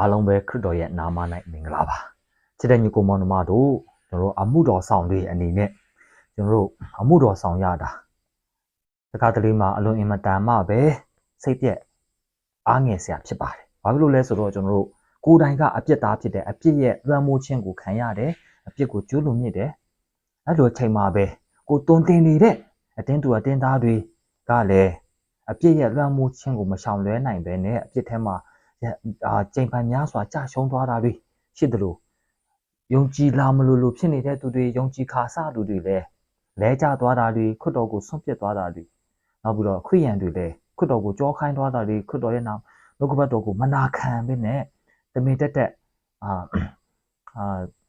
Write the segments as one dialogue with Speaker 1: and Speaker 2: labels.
Speaker 1: အားလုံးပဲခရစ်တော်ရဲ့နာမ၌မင်္ဂလာပါချစ်တဲ့ညီကိုမောင်နှမတို့ကျွန်တော်အမှုတော်ဆောင်တွေအနေနဲ့ကျွန်တော်အမှုတော်ဆောင်ရတာတခါတလေမှာအလွန်အင်မတန်မှပဲစိတ်ပြက်အားငယ်စရာဖြစ်ပါတယ်ဘာဖြစ်လို့လဲဆိုတော့ကျွန်တော်ကိုယ်တိုင်ကအပြစ်သားဖြစ်တဲ့အပြစ်ရဲ့လွှမ်းမိုးခြင်းကိုခံရတယ်အပြစ်ကိုကျူးလွန်မြစ်တယ်အဲ့လိုချိန်မှာပဲကိုတုံတင်နေတဲ့အတင်းသူအတင်းသားတွေကလည်းအပြစ်ရဲ့လွှမ်းမိုးခြင်းကိုမရှောင်လွဲနိုင်ပဲနဲ့အပြစ်ထဲမှာချိန်ပန်များစွာကြာရှုံးသွားတာတွေရှိတယ်လို့ယုံကြည်လာမလို့ဖြစ်နေတဲ့သူတွေယုံကြည်ခါစသူတွေလည်းလဲကျသွားတာတွေခရစ်တော်ကိုဆွန့်ပစ်သွားတာတွေနောက်ပြီးတော့ခရိယန်တွေလည်းခရစ်တော်ကိုကြောခိုင်းသွားတာတွေခရစ်တော်ရဲ့နာနှုတ်ကပတ်တော်ကိုမနာခံဘဲနဲ့တမင်တက်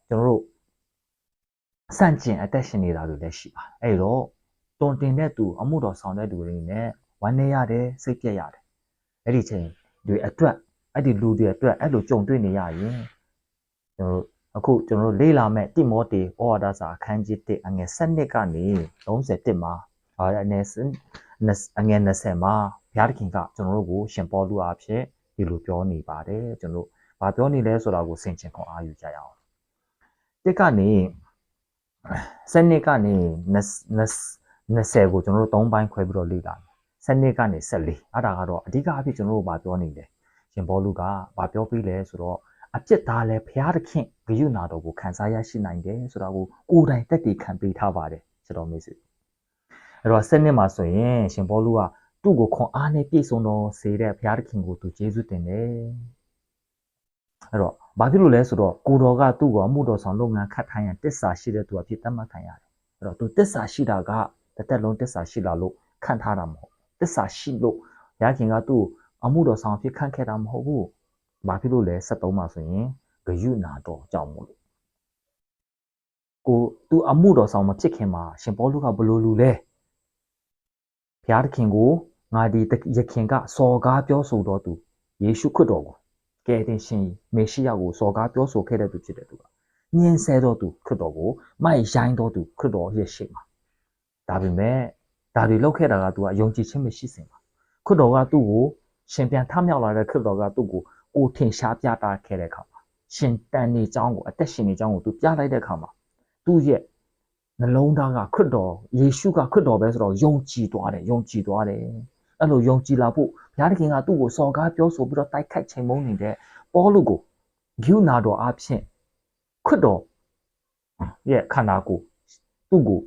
Speaker 1: ကျွန်တော်တို့စန့်ကျင်အသက်ရှင်နေတာတွေလည်းရှိပါတယ်အဲ့တော့တုံတင်တဲ့သူအမှုတော်ဆောင်တဲ့သူတွေနဲ့ဝမ်းနည်းရတယ်စိတ်ပြက်ရတယ်အဲ့ဒီချိန်တွေအတွက်အဲ့ဒီလူတွေအတွက်အဲ့လိုကြုံတွေ့နေရရင်အခုကျွန်တော်တို့လေ့လာမဲ့တိမောသေဩဝါဒစာအခန်းကြီး1အငယ်7ကနေ31မှာအငယ်20မှာဘုရားသခင်ကကျွန်တော်တို့ကိုရှင်ပေါလုအားဖြင့်ဒီလိုပြောနေပါတယ်ကျွန်တော်တို့ဘာပြောနေလဲဆိုတာကိုဆင်ခြင်ခွန်အားယူကြရအောင်တစ်ကနေ7ကနေ20ကိုကျွန်တော်တို့3ပိုင်းခွဲပြီးတော့လေ့လာ7ကနေ14အဲ့ဒါကတော့အဓိကအဖြစ်ကျွန်တော်တို့ဘာပြောနေလဲရှင်ပေါလုကဘာပြောပြီးလဲဆိုတော့အပြစ်သားလဲဘုရားသခင်ဂရုဏာတော်ကိုခံစားရရှိနိုင်တယ်ဆိုတာကိုကိုယ်တိုင်တက်တည်ခံပေးထားပါတယ်ကျွန်တော်မိတ်ဆွေအဲ့တော့7နှစ်မှာဆိုရင်ရှင်ပေါလုကသူ့ကိုခွန်အားနဲ့ပြည့်စုံတော်စေတဲ့ဘုရားသခင်ကိုသူကျေးဇူးတင်တယ်အဲ့တော့ဘာဖြစ်လို့လဲဆိုတော့ကိုတော်ကသူ့ကိုအမှုတော်ဆောင်လုပ်ငန်းခတ်ထိုင်းရန်တစ္ဆာရှိတဲ့သူအဖြစ်သတ်မှတ်ခံရတယ်အဲ့တော့သူတစ္ဆာရှိတာကတစ်သက်လုံးတစ္ဆာရှိလာလို့ခံထားတာမဟုတ်တစ္ဆာရှိလို့ဘုရားခင်ကသူ့အမှုတော်ဆောင်အဖြစ်ခန့်ခဲ့တာမဟုတ်ဘူးဘာဖြစ်လို့လဲ73မှာဆိုရင်ဂယုဏတော်ကြောင့်မို့လို့သူအမှုတော်ဆောင်မဖြစ်ခင်မှာရှင်ပေါလုကဘလို့လူလဲဘုရားသခင်ကိုငါဒီယခင်ကစော်ကားပြောဆိုတော်သူယေရှုခရစ်တော်ကိုကယ်တင်ရှင်မေရှိယကိုစော်ကားပြောဆိုခဲ့တဲ့သူဖြစ်တဲ့သူကညင်ဆဲတော်သူခရစ်တော်ကိုမိုက်ရိုင်းတော်သူခရစ်တော်ရဲ့ရှေ့မှာဒါပေမဲ့ဒါတွေလောက်ခဲ့တာကသူကယုံကြည်ခြင်းမရှိစင်ပါခရစ်တော်ကသူ့ကိုရှင်ပြန်ထမြောက်လာတဲ့ခရစ်တော်ကသူ့ကိုကိုထင်ရှားပြတာခဲ့တဲ့အခါမှာရှင်တန်နေเจ้าကိုအသက်ရှင်နေเจ้าကိုသူပြလိုက်တဲ့အခါမှာသူ့ရဲ့နှလုံးသားကခရစ်တော်ယေရှုကခရစ်တော်ပဲဆိုတော့ယုံကြည်သွားတယ်အဲ့လိုယုံကြည်လာဖို့ဘုရားသခင်ကသူ့ကိုစော်ကားပြောဆိုပြီးတော့တိုက်ခိုက်ချိန်မုန်းနေတဲ့ပေါလုကိုဂိူနာတော်အဖြစ်ခရစ်တော်ရဲ့ခန္ဓာကိုသူ့ကို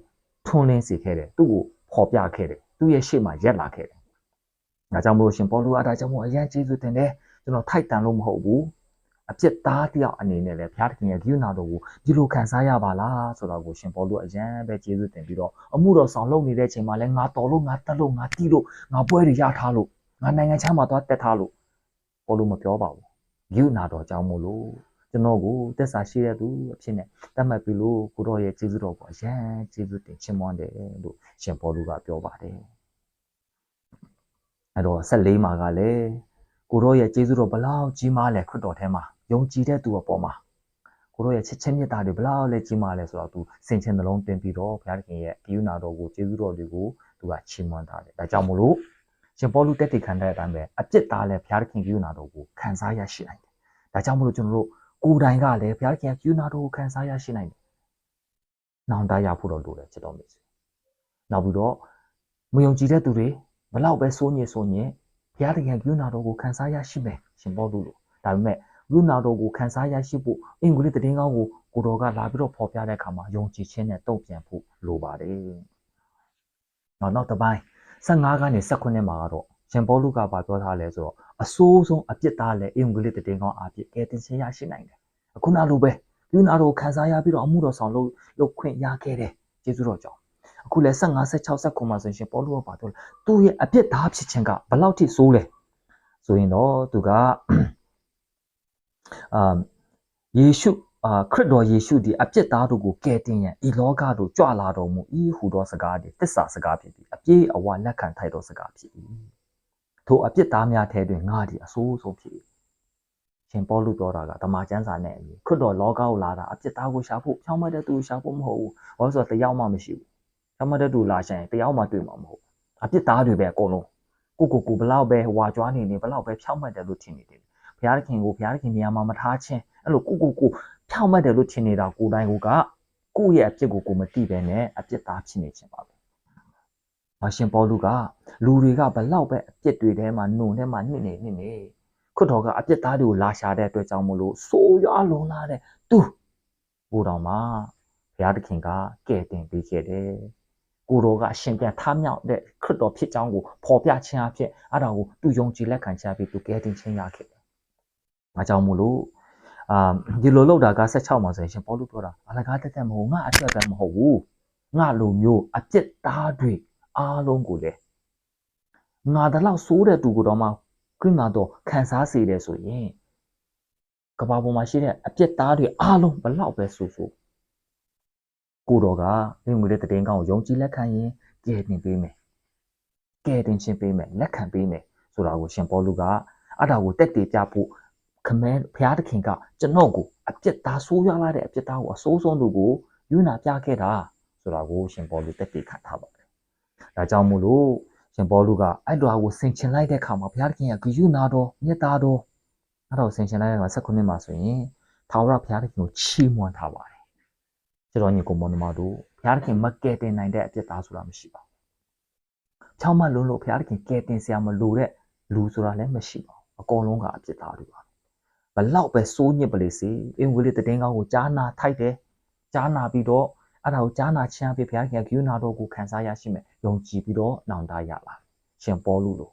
Speaker 1: ထွန်းလင်းစေခဲ့တယ်သူ့ကိုဖော်ပြခဲ့တယ်သူ့ရဲ့ရှေ့မှာရက်လာခဲ့တယ်ဒါကြောင့်မို့ရှင်ပေါလုအားဒါကြောင့်မို့အရင်ကျေးဇူးတင်တယ်ကျွန်တော်ထိုက်တန်လို့မဟုတ်ဘူးအပြစ်သားတယောက်အနေနဲ့လည်းဘုရားသခင်ရဲ့ဂိူနာတော်ကိုဒီလိုခံစားရပါလားဆိုတာကိုရှင်ပေါလုအရင်ပဲကျေးဇူးတင်ပြီးတော့အမှုတော်ဆောင်လုပ်နေတဲ့ချိန်မှာလည်းငါတော်လို့ငါတက်လို့ငါတီးလို့ငါပွဲတွေရထားလို့ငါနိုင်ငံခြားမှာသွားတက်ထားလို့ပေါလုမပြောပါဘူးဂိူနာတော်ကြောင့်မို့လို့ကျွန်တော်ကိုသက်စာရှိတဲ့သူအဖြစ်နဲ့တတ်မှတ်ပြီးလို့ကိုတော်ရဲ့ကျေးဇူးတော်ကိုအရင်ကျေးဇူးတင်ချီးမွမ်းတယ်လို့ရှင်ပေါလုကပြောပါတယ်အဲ့တော့14မှာကလည်းကိုရောရဲ့ကျေးဇူးတော်ဘလောက်ကြီးမားလဲခရစ်တော်ထဲမှာယုံကြည်တဲ့သူအပေါ်မှာကိုရောရဲ့ချစ်ချင်းမြတ်တာတွေဘလောက်လဲကြီးမားလဲဆိုတော့သူစင်ချင်နှလုံးသွင်းပြီးတော့ဘုရားသခင်ရဲ့ဂိူနာတော်ကိုကျေးဇူးတော်တွေကိုသူကချီးမွမ်းထားတယ်ဒါကြောင့်မို့လို့ရှင်ပေါလုတက်တည်ခံတဲ့အတိုင်းပဲအပြစ်သားလဲဘုရားသခင်ဂိူနာတော်ကိုခံစားရရှိနိုင်တယ်ဒါကြောင့်မို့လို့ကျွန်တော်တို့ကိုယ်တိုင်ကလည်းဘုရားသခင်ဂိူနာတော်ကိုခံစားရရှိနိုင်တယ်နောင်တရဖို့တော့လိုတယ်ချစ်တော်မိတ်ဆွေနောက်ပြီးတော့မယုံကြည်တဲ့သူတွေဘလောက်ပဲစိုးညစ်ဘုရားသခင်ဂိူနာတော်ကိုခံစားရရှိမယ်ရှင်ပေါလုလို့ဒါပေမဲ့ဂိူနာတော်ကိုခံစားရရှိဖို့အင်္ဂလိပ်သတင်းကောင်းကိုတော်ကလာပြီးတော့ဖော်ပြတဲ့အခါမှာယုံကြည်ခြင်းနဲ့တုံ့ပြန်ဖို့လိုပါတယ်နောက်တစ်ပိုင်း15ကနေ19မှာကတော့ရှင်ပေါလုကပြောထားလဲဆိုတော့အဆိုးဆုံးအပြစ်သားလဲအင်္ဂလိပ်သတင်းကောင်းအဖြစ်ကယ်တင်ခြင်းရရှိနိုင်တယ်အခုနောက်လိုပဲဂိူနာတော်ကိုခံစားရပြီးတော့အမှုတော်ဆောင်လုပ်ခွင့်ရခဲ့တယ်ကျေးဇူးတော်ကြောင့်အခုလဲ15 16 19မှာဆိုရင်ပေါလုကပြောတယ်သူ့ရဲ့အပြစ်သားဖြစ်ခြင်းကဘယ်လောက်ထိဆိုးလဲဆိုရင်တော့သူကယေရှုခရစ်တော်ယေရှုဒီအပြစ်သားတို့ကိုကယ်တင်ရန်ဤလောကသို့ကြွလာတော်မူ၏ဟူသောစကားသည်တစ္ဆာစကားဖြစ်ပြီးအပြည့်အဝလက်ခံထိုက်သောစကားဖြစ်၏ထိုအပြစ်သားများထဲတွင်ငါသည်အဆိုးဆုံးဖြစ်၏ရှင်ပေါလုပြောတာကတမန်ကျမ်းစာနဲ့ခရစ်တော်လောကကိုလာတာအပြစ်သားကိုရှာဖို့ဖြောင်းမတဲ့သူရှာဖို့မဟုတ်ဘူးဘာလို့ဆိုတော့တယောက်မှမရှိဘူးဖြောင်းမတဲ့သူလာရှင်တယောက်မှတွေ့မှာမဟုတ်အပြစ်သားတွေပဲအကုန်လုံးကိုဘလောက်ပဲဝါကြွားနေဘလောက်ပဲဖြောင်းမတဲ့လို့ထင်နေတယ်ဘ ဘုရားသခင်ကိုဘုရားသခင်နေရာမှာမထားခြင်းအဲ့လိုကိုဖြောင့်မတ်တယ်လို့ထင်နေတာကိုယ်တိုင်ကိုယ့်ရဲ့အပြစ်ကိုမသိဘဲနဲ့အပြစ်သားဖြစ်နေခြင်းပါပဲ။ရှင်ပေါလုကလူတွေကဘလောက်ပဲအပြစ်တွေထဲမှာနှုံထဲမှာနှစ်နေခွတ်တော်ကအပြစ်သားတွေကိုလာရှာတဲ့အတွက်ကြောင့်မို့လို့ဆိုးရွားလွန်လာတဲ့သူကိုတော်မှာဘုရားသခင်ကကဲ့တင်ပေးခဲ့တယ်။ကိုတော်ကအရှင်ပြန်ထမြောက်တဲ့ခရစ်တော်ဖြစ်ကြောင်းကိုဖော်ပြခြင်းအဖြစ်အဲ့ဒါကိုသူယုံကြည်လက်ခံခြင်းအဖြစ်သူကဲ့တင်ခြင်းရခဲ့တယ်။အားကြောင့်မို့လို့ဒီလိုလောက်တာက16မှာဆိုရင်ရှင်ပေါလုပြောတာအလကားတက်တက်မဟုတ်ငါအပြစ်ပဲမဟုတ်ဘူး။ငါလိုမျိုးအပြစ်သားတွေအားလုံးကိုလေငါတလောက်ဆိုးတဲ့သူကိုတော့မှခရစ်နာတော်ခံစားစေတယ်ဆိုရင်ကဘာပေါ်မှာရှိတဲ့အပြစ်သားတွေအားလုံးဘလောက်ပဲဆိုကိုတော်ကမြင့်ငွေတဲ့တည်င်းကောင်းကိုယုံကြည်လက်ခံရင်ကဲတင်ပေးမယ်ကဲတင်ချင်းပေးမယ်လက်ခံပေးမယ်ဆိုတာကိုရှင်ပေါလုကအဲ့ဒါကိုတက်တည်ပြဖို့ခမဲဘုရားသခင်ကကျွန်တော်ကိုအပြစ်သားဆိုးရွားလာတဲ့အပြစ်သားကိုအဆိုးဆုံးသူကိုယူနာပြခဲ့တာဆိုတာကိုရှင်ပေါလုတက်တည်ခံထားပါတယ်ဒါကြောင့်မို့လို့ရှင်ပေါလုကအဲ့တော်ကိုဆင်ခြင်လိုက်တဲ့အခါမှာဘုရားသခင်ကဂရုဏာတော်မေတ္တာတော်အဲ့တော့ဆင်ခြင်လိုက်တဲ့အခါ19မှာဆိုရင်ထာဝရဘုရားသခင်ကိုချီးမွမ်းထားပါတယ်ကျွန်တော်ညီကိုမောင်နှမတို့ဘုရားသခင်မကယ်တင်နိုင်တဲ့အပြစ်သားဆိုတာမရှိပါဘူး။ချောင်းမလုံးလို့ဘုရားသခင်ကယ်တင်စရာမလိုတဲ့လူဆိုတာလည်းမရှိပါဘူး။အကုန်လုံးကအပြစ်သားတွေပါ။ဘလောက်ပဲစိုးညစ်ပလေစီအင်္ဂလိပ်သတင်းကောင်းကိုကြားနာထိုက်တယ်။ကြားနာပြီးတော့အဲ့ဒါကိုကြားနာခြင်းအဖြစ်ဘုရားသခင်ကဂရုဏာတော်ကိုခံစားရရှိမယ်။ယုံကြည်ပြီးတော့နောင်တရလာ။ရှင်ပေါလုလို